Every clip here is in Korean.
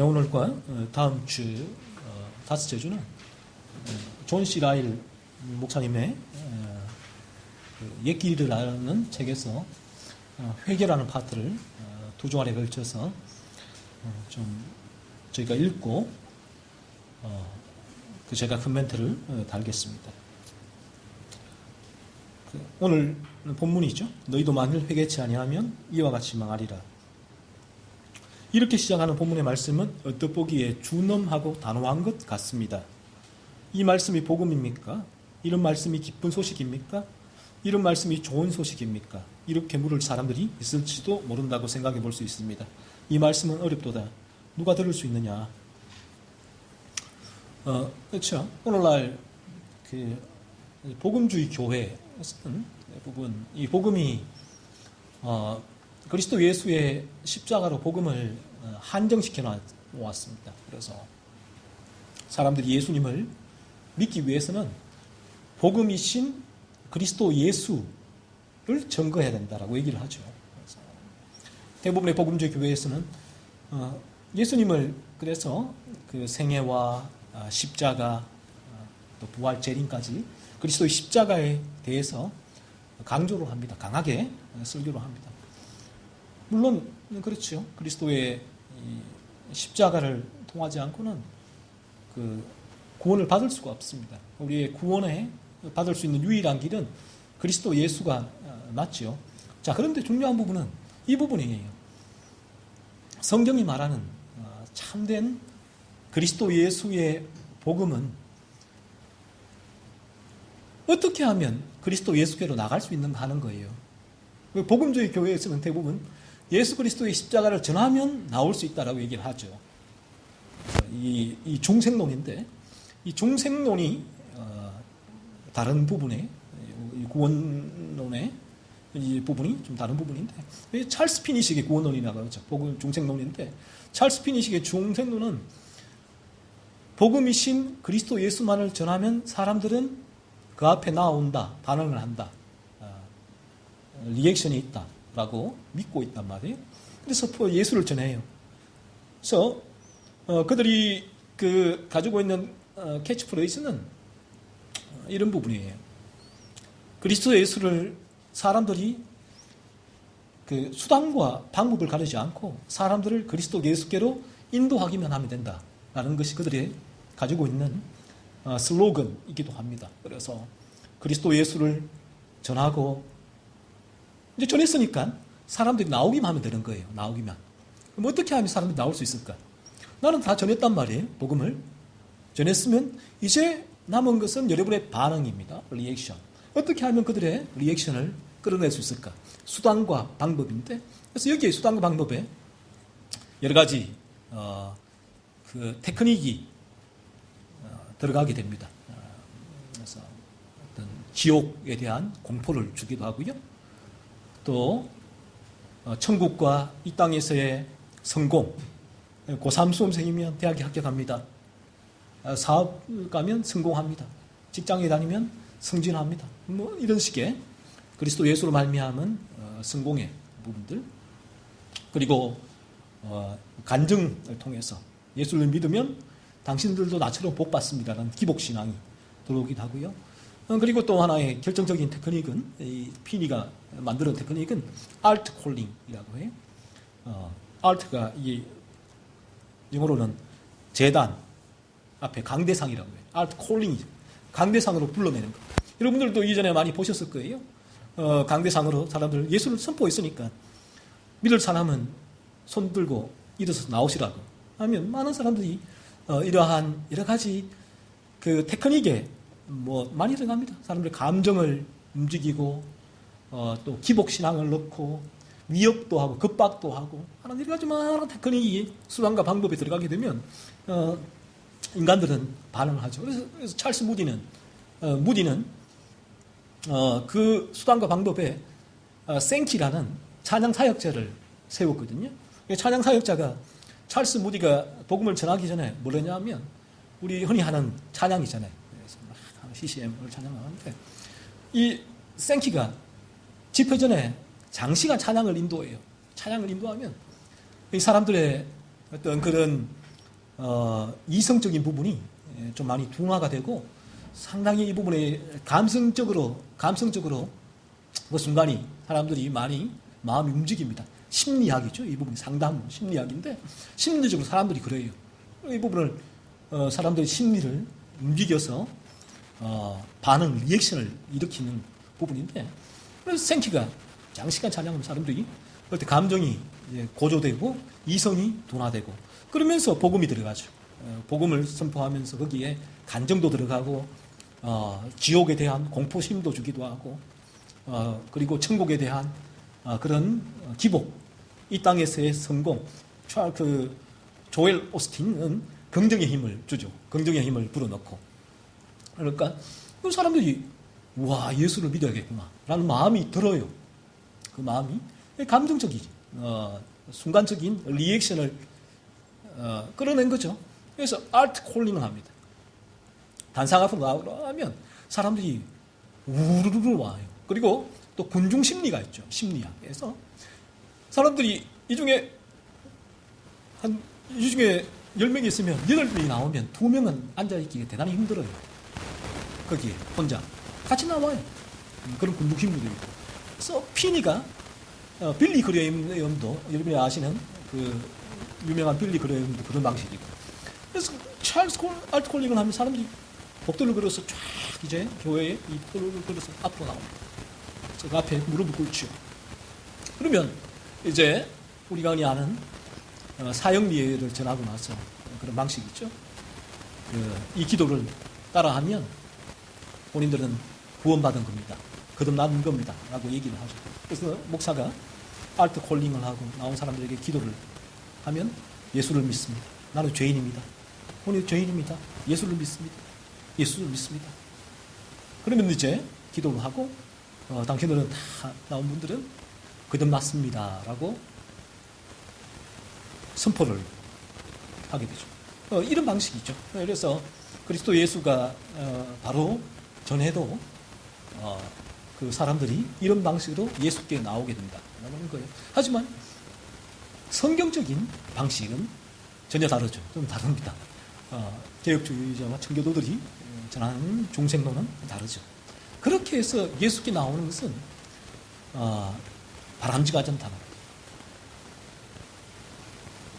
오늘과 다음 주 다섯째 주는 존 C. 라일 목사님의 옛길을 아는 책에서 회개라는 파트를 두 주간에 걸쳐서 좀 저희가 읽고 제가 코멘트를 달겠습니다. 오늘 본문이죠. 너희도 만일 회개치 아니하면 이와 같이 망하리라. 이렇게 시작하는 본문의 말씀은 엿보기에 준엄하고 단호한 것 같습니다. 이 말씀이 복음입니까? 이런 말씀이 기쁜 소식입니까? 이런 말씀이 좋은 소식입니까? 이렇게 물을 사람들이 있을지도 모른다고 생각해 볼 수 있습니다. 이 말씀은 어렵도다. 누가 들을 수 있느냐? 그렇죠. 오늘날 복음주의 교회에서는 대부분 이 복음이 그리스도 예수의 십자가로 복음을 한정시켜 놓았습니다. 그래서 사람들이 예수님을 믿기 위해서는 복음이신 그리스도 예수를 증거해야 된다라고 얘기를 하죠. 그래서 대부분의 복음주의 교회에서는 예수님을 그래서 그 생애와 십자가 또 부활 재림까지 그리스도의 십자가에 대해서 강조를 합니다. 강하게 설교를 합니다. 물론 그렇죠. 그리스도의 십자가를 통하지 않고는 그 구원을 받을 수가 없습니다. 우리의 구원에 받을 수 있는 유일한 길은 그리스도 예수가 맞죠. 자, 그런데 중요한 부분은 이 부분이에요. 성경이 말하는 참된 그리스도 예수의 복음은 어떻게 하면 그리스도 예수께로 나갈 수 있는가 하는 거예요. 복음주의 교회에서는 대부분 예수 그리스도의 십자가를 전하면 나올 수 있다라고 얘기를 하죠. 이 중생론인데, 이 중생론이 다른 부분에, 구원론의 이 부분이 좀 다른 부분인데, 찰스 피니식의 구원론이라고 하죠. 복음 중생론인데, 찰스 피니식의 중생론은 복음이신 그리스도 예수만을 전하면 사람들은 그 앞에 나온다, 반응을 한다, 리액션이 있다라고 믿고 있단 말이에요. 그래서 예수를 전해요. 그래서 그들이 가지고 있는 캐치프레이즈는 이런 부분이에요. 그리스도 예수를 사람들이 그 수단과 방법을 가리지 않고 사람들을 그리스도 예수께로 인도하기만 하면 된다라는 것이 그들이 가지고 있는 슬로건이기도 합니다. 그래서 그리스도 예수를 전하고 이제 전했으니까 사람들이 나오기만 하면 되는 거예요. 나오기만. 그럼 어떻게 하면 사람들이 나올 수 있을까? 나는 다 전했단 말이에요. 복음을. 전했으면 이제 남은 것은 여러분의 반응입니다. 리액션. 어떻게 하면 그들의 리액션을 끌어낼 수 있을까? 수단과 방법인데, 그래서 여기에 수단과 방법에 여러 가지 그 테크닉이 들어가게 됩니다. 그래서 어떤 지옥에 대한 공포를 주기도 하고요. 또 천국과 이 땅에서의 성공, 고3 수험생이면 대학에 합격합니다. 사업 가면 성공합니다. 직장에 다니면 승진합니다. 뭐 이런 식의 그리스도 예수로 말미암은 성공의 부분들, 그리고 간증을 통해서 예수를 믿으면 당신들도 나처럼 복 받습니다라는 기복신앙이 들어오기도 하고요. 그리고 또 하나의 결정적인 테크닉은, 이 피니가 만드는 테크닉은 알트 콜링이라고 해요. 알트가 이 영어로는 재단 앞에 강대상이라고 해요. 알트 콜링이죠. 강대상으로 불러내는 거. 여러분들도 이전에 많이 보셨을 거예요. 강대상으로 사람들 예수를 선포했으니까 믿을 사람은 손 들고 일어서서 나오시라고 하면 많은 사람들이 이러한 여러 가지 그 테크닉에 많이 들어갑니다. 사람들의 감정을 움직이고 또 기복신앙을 넣고 위협도 하고 급박도 하고 하는 여러 가지 많은 테크닉이 수단과 방법에 들어가게 되면 인간들은 반응을 하죠. 그래서 찰스 무디는 그 수단과 방법에 생키라는 찬양 사역자를 세웠거든요. 찬양 사역자가 찰스 무디가 복음을 전하기 전에 뭘 했냐면, 우리 흔히 하는 찬양이잖아요. 그래서 CCM을 찬양하는데, 이 생키가 집회 전에 장시간 찬양을 인도해요. 찬양을 인도하면 이 사람들의 어떤 그런 이성적인 부분이 좀 많이 둔화가 되고 상당히 이 부분에 감성적으로 그 순간이 사람들이 많이 마음이 움직입니다. 심리학이죠. 이 부분이 상담 심리학인데 심리적으로 사람들이 그래요. 이 부분을 사람들의 심리를 움직여서 반응, 리액션을 일으키는 부분인데 그래서 생기가 장시간 찬양하면 사람들이 그때 감정이 고조되고 이성이 둔화되고 그러면서 복음이 들어가죠. 복음을 선포하면서 거기에 간정도 들어가고 지옥에 대한 공포심도 주기도 하고 그리고 천국에 대한 그런 기복, 이 땅에서의 성공. 그 조엘 오스틴은 긍정의 힘을 주죠. 긍정의 힘을 불어넣고. 그러니까 그 사람들이 와 예수를 믿어야겠구나 라는 마음이 들어요. 그 마음이 감정적이지. 순간적인 리액션을 끌어낸 거죠. 그래서 알트 콜링을 합니다. 단상 앞으로 나오면 사람들이 우르르 와요. 그리고 또 군중 심리가 있죠. 심리학에서 사람들이 이 중에 10명이 있으면 8명이 나오면 2명은 앉아있기가 대단히 힘들어요. 거기에 혼자 같이 나와요. 그런 군중 심리도 있고. 그래서 피니가 빌리 그레임도 여러분이 아시는 그 유명한 빌리 그레임도 그런 방식이고. 그래서 찰스 알트 콜링을 하면 사람들이 복도를 걸어서 쫙 이제 교회에 이 복도를 걸어서 앞으로 나옵니다. 그래서 그 앞에 무릎을 꿇죠. 그러면 이제 우리가 흔히 아는 사형리를 전하고 나서 그런 방식이죠. 이 기도를 따라하면 본인들은 구원받은 겁니다. 거듭난 겁니다. 라고 얘기를 하죠. 그래서 목사가 알트 콜링을 하고 나온 사람들에게 기도를 하면 예수를 믿습니다. 나는 죄인입니다. 본인 죄인입니다. 예수를 믿습니다. 예수를 믿습니다. 그러면 이제 기도를 하고 당신들은 다 나온 분들은 거듭났습니다. 라고 선포를 하게 되죠. 이런 방식이죠. 그래서 그리스도 예수가 바로 전에도 그 사람들이 이런 방식으로 예수께 나오게 된다라는 거예요. 하지만 성경적인 방식은 전혀 다르죠. 좀 다릅니다. 개혁주의자와 청교도들이 전하는 중생론은 다르죠. 그렇게 해서 예수께 나오는 것은 바람직하지 않다는 거예요.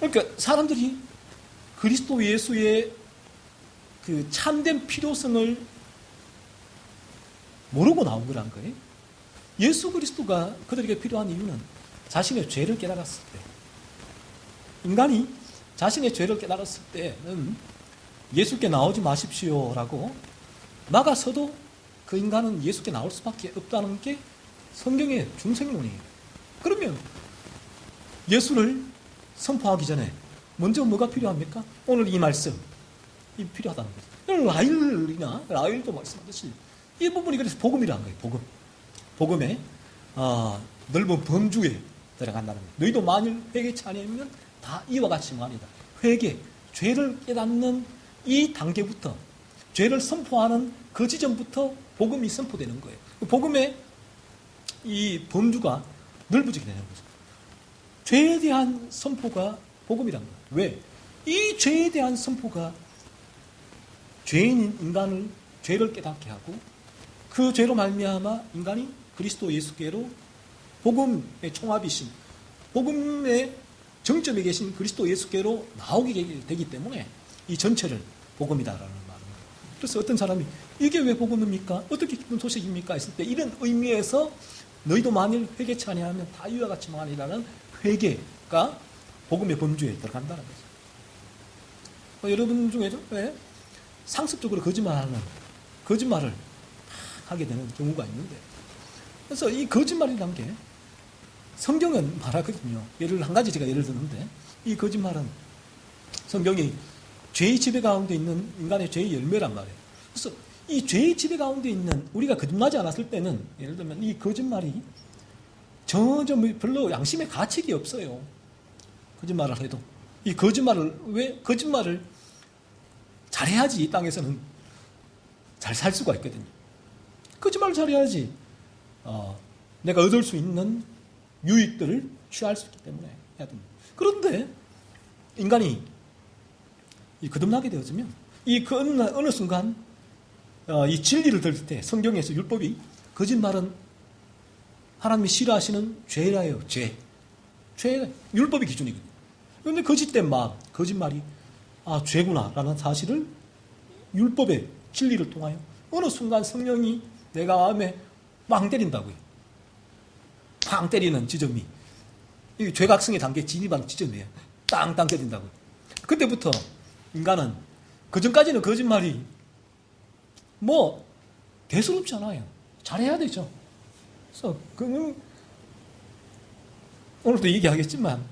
그러니까 사람들이 그리스도 예수의 그 참된 필요성을 모르고 나온 거란 거예요. 예수 그리스도가 그들에게 필요한 이유는 자신의 죄를 깨달았을 때, 인간이 자신의 죄를 깨달았을 때는 예수께 나오지 마십시오라고 막아서도 그 인간은 예수께 나올 수밖에 없다는 게 성경의 중생론이에요. 그러면 예수를 선포하기 전에 먼저 뭐가 필요합니까? 오늘 이 말씀, 이 필요하다는 거죠. 라일도 말씀하듯이 이 부분이 그래서 복음이라는 거예요. 복음. 복음의 넓은 범주에 들어간다는 거예요. 너희도 만일 회개치 아니하면 다 이와 같이 말이다. 회개, 죄를 깨닫는 이 단계부터 죄를 선포하는 그 지점부터 복음이 선포되는 거예요. 복음의 이 범주가 넓어지게 되는 거죠. 죄에 대한 선포가 복음이란 거예요. 왜? 이 죄에 대한 선포가 죄인인 인간을 죄를 깨닫게 하고 그 죄로 말미암아 인간이 그리스도 예수께로 복음의 총합이신 복음의 정점에 계신 그리스도 예수께로 나오게 되기 때문에 이 전체를 복음이다라는 말입니다. 그래서 어떤 사람이 이게 왜 복음입니까? 어떻게 기쁜 소식입니까? 했을 때 이런 의미에서 너희도 만일 회개치 아니하면 다 이와 같이 망하리라는 회개가 복음의 범주에 들어간다는 거죠. 여러분 중에도 왜 상습적으로 거짓말을 하게 되는 경우가 있는데, 그래서 이 거짓말이라는 게 성경은 말하거든요. 한 가지 제가 예를 드는데, 이 거짓말은 성경이 죄의 지배 가운데 있는 인간의 죄의 열매란 말이에요. 그래서 이 죄의 지배 가운데 있는 우리가 거듭나지 않았을 때는 예를 들면 이 거짓말이 전혀 별로 양심의 가책이 없어요. 거짓말을 해도. 이 거짓말을 잘해야지 이 땅에서는 잘 살 수가 있거든요. 거짓말을 잘해야지 내가 얻을 수 있는 유익들을 취할 수 있기 때문에 해야 됩니다. 그런데 인간이 거듭나게 되어지면 그 어느 순간 이 진리를 들을 때 성경에서 율법이 거짓말은 하나님이 싫어하시는 죄라요. 죄. 율법이 기준이거든요. 그런데 거짓된 마음, 거짓말이 죄구나라는 사실을 율법의 진리를 통하여 어느 순간 성령이 내가 마음에 빵 때린다고요. 빵 때리는 지점이 이 죄각성의 단계에 진입하는 지점이에요. 땅땅 때린다고요. 그때부터 인간은 그전까지는 거짓말이 대수롭지 않아요. 잘해야 되죠. 그래서 오늘도 얘기하겠지만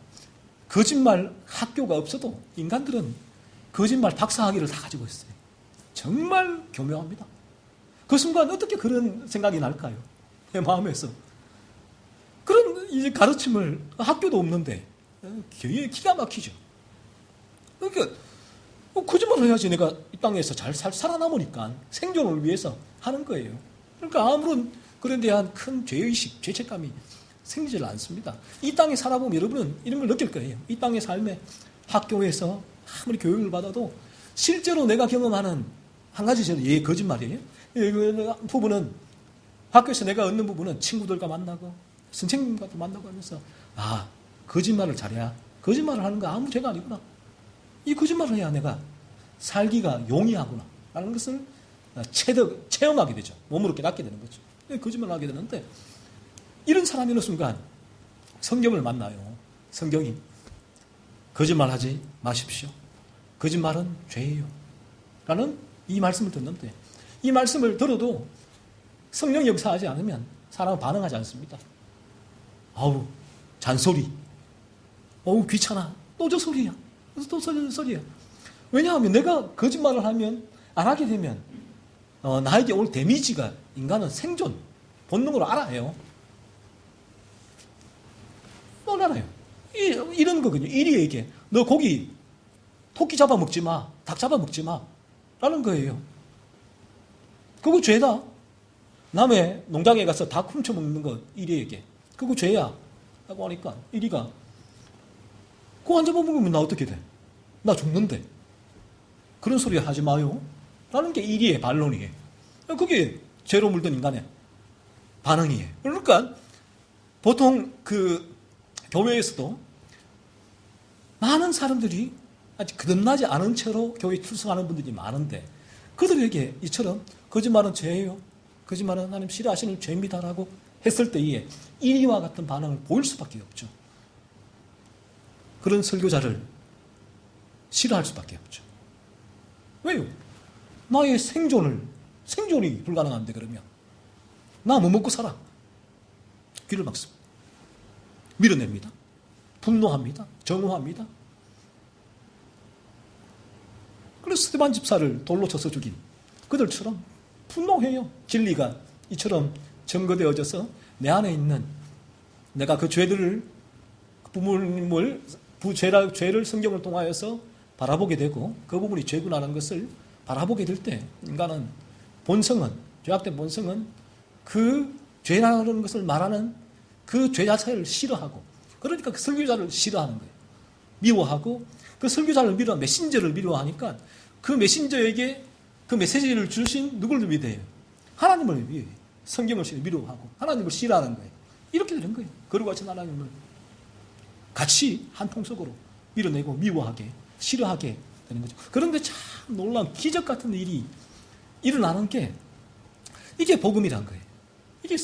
거짓말 학교가 없어도 인간들은 거짓말 박사학위를 다 가지고 있어요. 정말 교묘합니다. 그 순간 어떻게 그런 생각이 날까요? 내 마음에서. 그런 이제 가르침을 학교도 없는데 기가 막히죠. 그러니까 거짓말을 해야지 내가 이 땅에서 잘 살아남으니까 생존을 위해서 하는 거예요. 그러니까 아무런 그런 대한 큰 죄의식, 죄책감이 생기질 않습니다. 이 땅에 살아보면 여러분은 이런 걸 느낄 거예요. 이 땅의 삶에 학교에서 아무리 교육을 받아도 실제로 내가 경험하는 한 가지 거짓말이에요. 그 부분은 학교에서 내가 얻는 부분은 친구들과 만나고 선생님과도 만나고 하면서 거짓말을 잘해야 거짓말을 하는 거 아무 죄가 아니구나. 이 거짓말을 해야 내가 살기가 용이하구나 라는 것을 체험하게 되죠. 몸으로 깨닫게 되는 거죠. 거짓말을 하게 되는데 이런 사람이 어느 순간 성경을 만나요. 성경이 거짓말하지 마십시오. 거짓말은 죄예요. 라는 이 말씀을 듣는데 이 말씀을 들어도 성령 역사하지 않으면 사람은 반응하지 않습니다. 잔소리. 귀찮아. 또 저 소리야. 또 저 소리야. 왜냐하면 내가 거짓말을 하면 안 하게 되면 나에게 올 데미지가 인간은 생존 본능으로 알아요. 알아요. 이런 거거든요. 이리에게 너 고기 토끼 잡아 먹지 마. 닭 잡아 먹지 마. 라는 거예요. 그거 죄다. 남의 농장에 가서 닭 훔쳐 먹는 거 이리에게. 그거 죄야. 라고 하니까 이리가 그거 안 잡아먹으면 나 어떻게 돼? 나 죽는데. 그런 소리 하지 마요. 라는 게 이리의 반론이에요. 그게 죄로 물든 인간의 반응이에요. 그러니까 보통 교회에서도 많은 사람들이 아직 거듭나지 않은 채로 교회에 출석하는 분들이 많은데 그들에게 이처럼 거짓말은 죄예요. 거짓말은 하나님 싫어하시는 죄입니다라고 했을 때에 이와 같은 반응을 보일 수밖에 없죠. 그런 설교자를 싫어할 수밖에 없죠. 왜요? 나의 생존이 불가능한데 그러면 나 뭐 먹고 살아? 귀를 막습니다. 밀어냅니다. 분노합니다. 정오합니다. 그래서 스데반 집사를 돌로 쳐서 죽인 그들처럼 분노해요. 진리가 이처럼 증거되어져서 내 안에 있는 내가 그 죄를 죄를 성경을 통하여서 바라보게 되고 그 부분이 죄구나라는 것을 바라보게 될 때 인간은 죄악된 본성은 그 죄라는 것을 말하는 그 죄 자체를 싫어하고 그러니까 그 설교자를 싫어하는 거예요. 미워하고 그 설교자를 메신저를 미워하니까 그 메신저에게 그 메시지를 주신 누구를 위해요? 하나님을 위해 성경을 미워하고 하나님을 싫어하는 거예요. 이렇게 되는 거예요. 그러고 같이 하나님을 같이 한 통속으로 밀어내고 미워하게 싫어하게 되는 거죠. 그런데 참 놀라운 기적 같은 일이 일어나는 게 이게 복음이란 거예요. 이게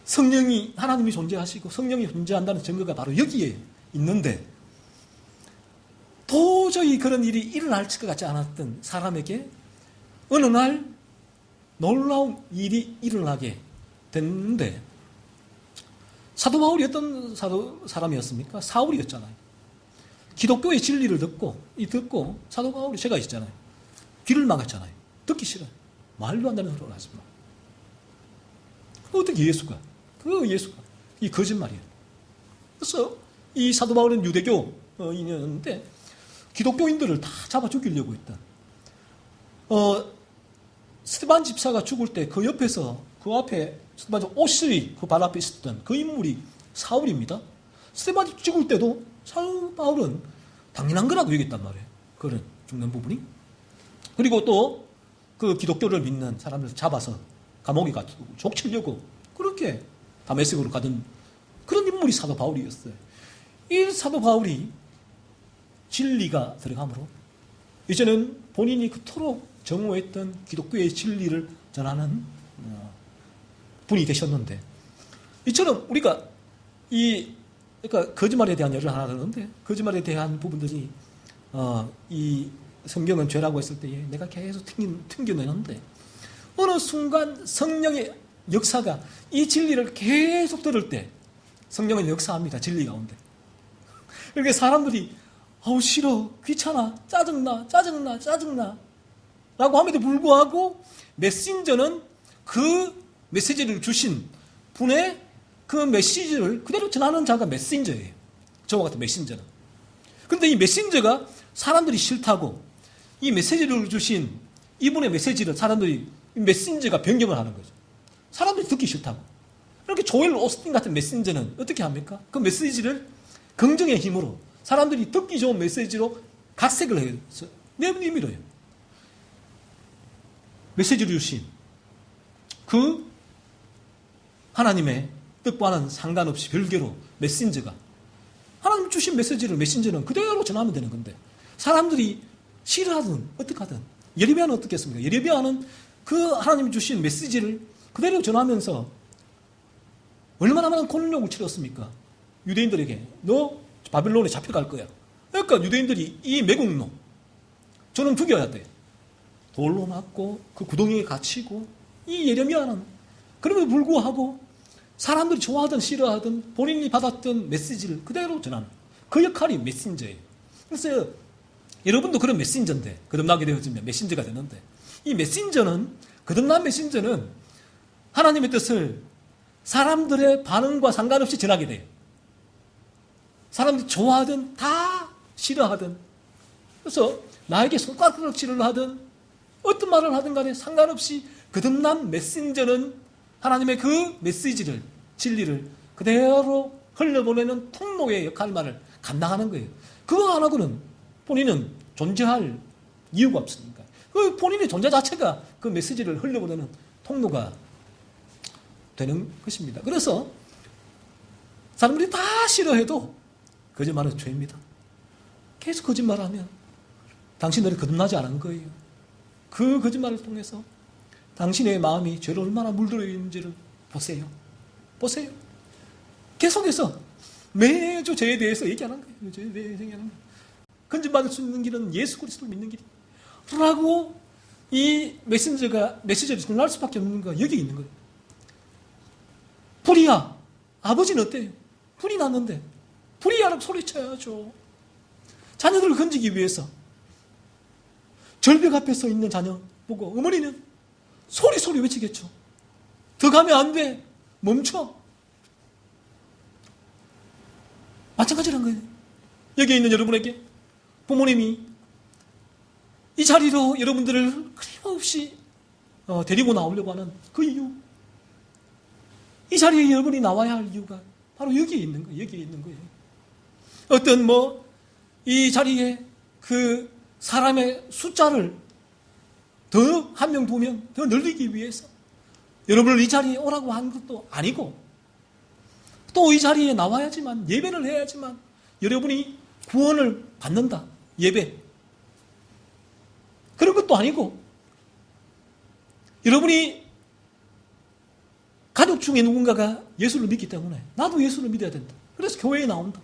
성령이 하나님이 존재하시고 성령이 존재한다는 증거가 바로 여기에 있는데 도저히 그런 일이 일어날 것 같지 않았던 사람에게 어느 날 놀라운 일이 일어나게 됐는데 사도 바울이 어떤 사람이었습니까? 사울이었잖아요. 기독교의 진리를 듣고 사도 바울이 제가 있잖아요. 귀를 막았잖아요. 듣기 싫어요. 말도 안 되는 소리를 하지 마. 어떻게 예수가 이 거짓말이에요. 그래서 이 사도 바울은 유대교인이었는데 기독교인들을 다 잡아 죽이려고 했던 스데반 집사가 죽을 때 그 옆에서 그 앞에 스데반 옷이 그 발 앞에 있었던 그 인물이 사울입니다. 스데반이 죽을 때도 사울 바울은 당연한 거라고 얘기했단 말이에요. 그런 죽는 부분이. 그리고 또 그 기독교를 믿는 사람들 잡아서 감옥에 가두고 족치려고 그렇게 다메섹으로 가던 그런 인물이 사도 바울이었어요. 이 사도 바울이 진리가 들어가므로 이제는 본인이 그토록 정오했던 기독교의 진리를 전하는 분이 되셨는데, 이처럼 우리가 그러니까 거짓말에 대한 예를 하나 들었는데, 거짓말에 대한 부분들이 이 성경은 죄라고 했을 때에 내가 계속 튕겨내는데, 어느 순간 성령의 역사가 이 진리를 계속 들을 때 성령은 역사합니다. 진리 가운데. 그러니까 사람들이 아우 싫어, 귀찮아, 짜증나 라고 함에도 불구하고 메신저는 그 메시지를 주신 분의 그 메시지를 그대로 전하는 자가 메신저예요. 저와 같은 메신저는. 그런데 이 메신저가 사람들이 싫다고 이 메시지를 주신 이분의 메시지를 사람들이 메신저가 변경을 하는 거죠. 사람들이 듣기 싫다고. 이렇게 조엘 오스틴 같은 메신저는 어떻게 합니까? 그 메시지를 긍정의 힘으로 사람들이 듣기 좋은 메시지로 각색을 해서 내밀어요. 메시지를 주신 그 하나님의 뜻과는 상관없이 별개로 메신저가 하나님 주신 메신저는 그대로 전하면 되는 건데, 사람들이 싫어하든 어떻게 하든, 예레미야는 어떻게 했습니까? 예레미야는 그 하나님이 주신 메시지를 그대로 전하면서 얼마나 많은 곤욕을 치렀습니까? 유대인들에게 너 바빌론에 잡혀갈 거야. 그러니까 유대인들이 이 매국노 저는 죽여야 돼. 돌로 맞고 그 구덩이에 갇히고, 이 예레미야는 그럼에도 불구하고 사람들이 좋아하든 싫어하든 본인이 받았던 메시지를 그대로 전하는 그 역할이 메신저예요. 그래서 여러분도 그런 메신저인데, 거듭나게 되어지면 메신저가 되는데, 이 메신저는, 거듭난 메신저는 하나님의 뜻을 사람들의 반응과 상관없이 전하게 돼요. 사람들이 좋아하든 다 싫어하든, 그래서 나에게 손가락질을 하든 어떤 말을 하든 간에 상관없이 거듭난 메신저는 하나님의 그 메시지를, 진리를 그대로 흘려보내는 통로의 역할만을 감당하는 거예요. 그거 안 하고는 본인은 존재할 이유가 없으니까. 그 본인의 존재 자체가 그 메시지를 흘려보내는 통로가 되는 것입니다. 그래서 사람들이 다 싫어해도 거짓말은 죄입니다. 계속 거짓말하면 당신들이 거듭나지 않은 거예요. 그 거짓말을 통해서 당신의 마음이 죄로 얼마나 물들어 있는지를 보세요. 계속해서 매주 죄에 대해서 얘기하는 거예요. 죄에 대해서 얘기하는 거예요. 건진받을 수 있는 길은 예수 그리스도를 믿는 길이라고 이 메시지를 전할 수밖에 없는 거가 여기 있는 거예요. 불이야. 아버지는 어때요? 불이 났는데 불이야라고 소리쳐야죠. 자녀들을 건지기 위해서 절벽 앞에 서 있는 자녀 보고 어머니는 소리 외치겠죠. 더 가면 안 돼. 멈춰. 마찬가지란 거예요. 여기에 있는 여러분에게 부모님이 이 자리로 여러분들을 끊임없이 데리고 나오려고 하는 그 이유, 이 자리에 여러분이 나와야 할 이유가 바로 여기에 있는 거예요. 어떤 이 자리에 그 사람의 숫자를 더 한 명, 두 명 더 늘리기 위해서 여러분을 이 자리에 오라고 한 것도 아니고, 또 이 자리에 나와야지만, 예배를 해야지만 여러분이 구원을 받는다. 예배. 그런 것도 아니고, 여러분이 가족 중에 누군가가 예수를 믿기 때문에 나도 예수를 믿어야 된다. 그래서 교회에 나온다.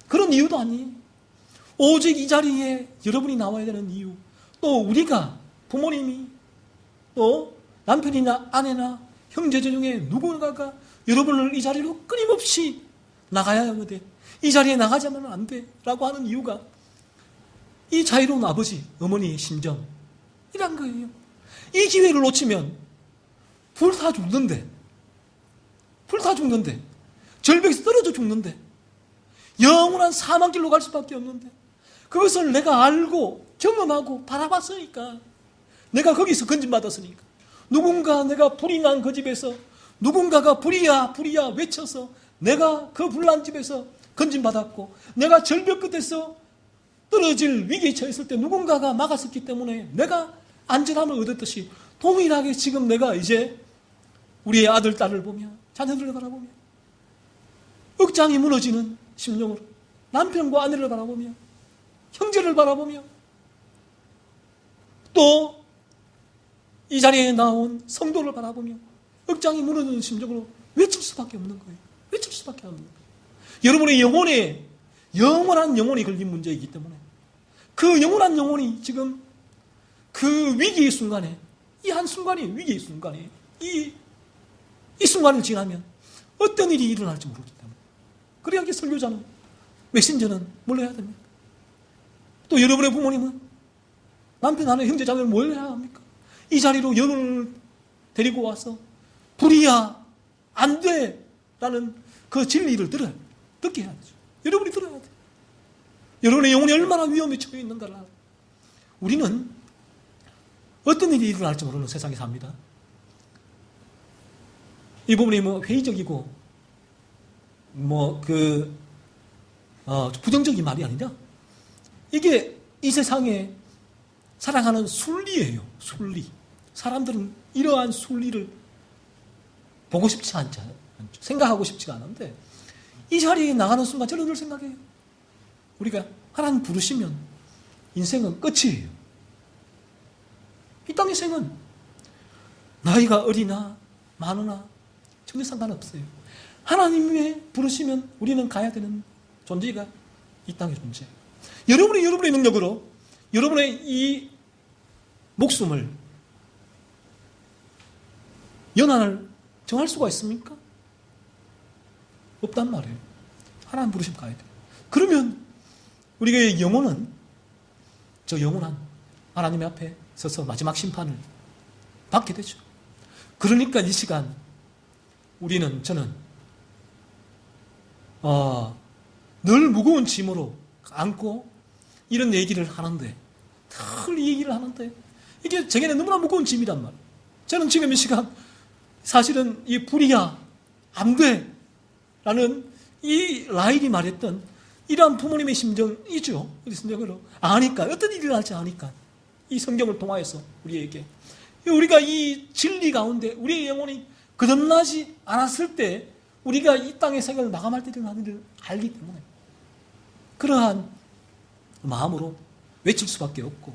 그런 이유도 아니에요. 오직 이 자리에 여러분이 나와야 되는 이유, 또 우리가, 부모님이, 또 남편이나 아내나 형제자 중에 누군가가 여러분을 이 자리로 끊임없이 나가야 하는데, 이 자리에 나가자면 안 돼 라고 하는 이유가 이 자유로운 아버지, 어머니의 심정이란 거예요. 이 기회를 놓치면 불타 죽는데, 절벽에서 떨어져 죽는데, 영원한 사망길로 갈 수밖에 없는데, 그것을 내가 알고 경험하고 바라봤으니까, 내가 거기서 건진받았으니까, 누군가 내가 불이 난 그 집에서 누군가가 불이야 외쳐서 내가 그 불난 집에서 건진받았고, 내가 절벽 끝에서 떨어질 위기에 처했을 때 누군가가 막았었기 때문에 내가 안전함을 얻었듯이 동일하게 지금 내가 이제 우리의 아들, 딸을 보며 자녀들을 바라보며 억장이 무너지는 심령으로 남편과 아내를 바라보며 형제를 바라보며 또 이 자리에 나온 성도를 바라보며 억장이 무너지는 심정으로 외칠 수밖에 없는 거예요. 외칠 수밖에 없는 거예요. 여러분의 영혼에 영원한 영혼이 걸린 문제이기 때문에 그 영원한 영혼이 지금 그 위기의 순간에 이 한순간이 위기의 순간에 이 순간을 지나면 어떤 일이 일어날지 모르기 때문에 그래야 설교자는 메신저는 뭘 해야 됩니까? 또 여러분의 부모님은 남편, 아내, 형제, 자매는 뭘 해야 합니까? 이 자리로 영혼을 데리고 와서 불이야 안 돼 라는 그 진리를 듣게 해야 되죠. 여러분이 들어야 돼요. 여러분의 영혼이 얼마나 위험에 처해 있는가를 알아요. 우리는 어떤 일이 일어날지 모르는 세상에 삽니다. 이 부분이 회의적이고 부정적인 말이 아니라 이게 이 세상에 살아가는 순리예요. 순리. 사람들은 이러한 순리를 보고 싶지 않죠. 생각하고 싶지가 않은데 이 자리에 나가는 순간 저는 늘 생각해요. 우리가 하나님 부르시면 인생은 끝이에요. 이 땅의 생은 나이가 어리나 많으나 전혀 상관없어요. 하나님의 부르시면 우리는 가야 되는 존재가 이 땅의 존재. 여러분의 능력으로 여러분의 이 목숨을 연한을 정할 수가 있습니까? 없단 말이에요. 하나님 부르시면 가야 돼요. 그러면 우리의 영혼은 저 영원한 하나님 앞에 서서 마지막 심판을 받게 되죠. 그러니까 이 시간 저는 늘 무거운 짐으로 안고 이런 얘기를 하는데 늘 이 얘기를 하는데 이게 제게는 너무나 무거운 짐이란 말이에요. 저는 지금 이 시간 사실은 이 불이야 안 돼 라는 이 라일이 말했던 이러한 부모님의 심정이죠. 우리 심정으로 아니까 어떤 일이 날지 아니까 이 성경을 통하여서 우리에게 우리가 이 진리 가운데 우리의 영혼이 거듭나지 않았을 때 우리가 이 땅의 생을 마감할 때 일어나는 일을 알기 때문에 그러한 마음으로 외칠 수밖에 없고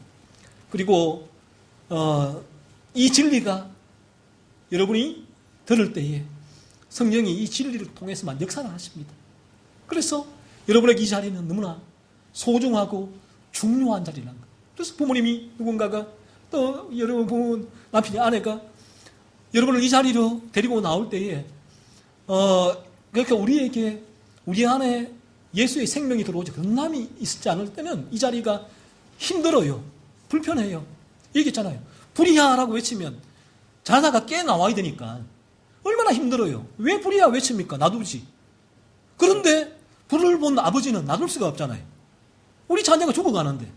그리고 이 진리가 여러분이 들을 때에 성령이 이 진리를 통해서만 역사를 하십니다. 그래서 여러분에게 이 자리는 너무나 소중하고 중요한 자리라는 거예요. 그래서 부모님이 누군가가 또 여러분 부모 남편이 아내가 여러분을 이 자리로 데리고 나올 때에 그러니까 우리에게 우리 안에 예수의 생명이 들어오지 건남이 있지 않을 때는 이 자리가 힘들어요. 불편해요. 얘기했잖아요. 불이야라고 외치면 자다가 깨 나와야 되니까 얼마나 힘들어요. 왜 불이야 외칩니까? 놔두지. 그런데 불을 본 아버지는 놔둘 수가 없잖아요. 우리 자녀가 죽어가는데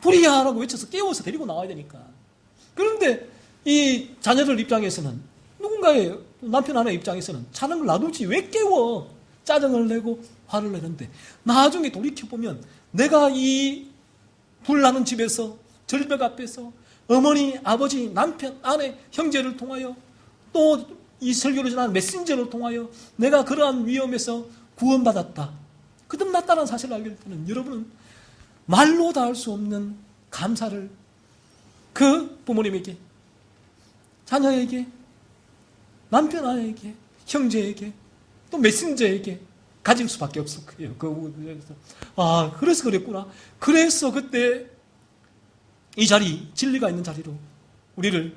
불이야라고 외쳐서 깨워서 데리고 나와야 되니까. 그런데 이 자녀들 입장에서는 누군가의 남편 아내 입장에서는 자는 걸 놔두지 왜 깨워 짜증을 내고 화를 내는데 나중에 돌이켜보면 내가 이 불나는 집에서 절벽 앞에서 어머니, 아버지, 남편, 아내, 형제를 통하여 또 이 설교를 전한 메신저를 통하여 내가 그러한 위험에서 구원받았다. 거듭났다는 사실을 알게 될 때는 여러분은 말로 다 할 수 없는 감사를 그 부모님에게, 자녀에게, 남편, 아내에게, 형제에게, 또 메신저에게 가질 수밖에 없을 거예요. 그래서 그랬구나. 그래서 그때 이 자리, 진리가 있는 자리로 우리를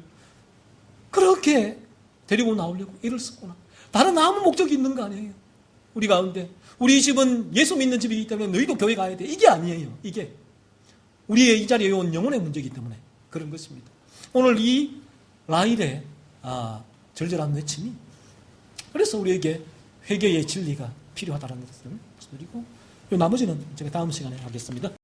그렇게 데리고 나오려고 애를 썼구나. 다른 아무 목적이 있는 거 아니에요. 우리 가운데. 우리 집은 예수 믿는 집이기 때문에 너희도 교회 가야 돼. 이게 아니에요. 이게 우리의 이 자리에 온 영혼의 문제이기 때문에 그런 것입니다. 오늘 이 라일의 절절한 외침이 그래서 우리에게 회개의 진리가 필요하다는 것을 말씀드리고 나머지는 제가 다음 시간에 하겠습니다.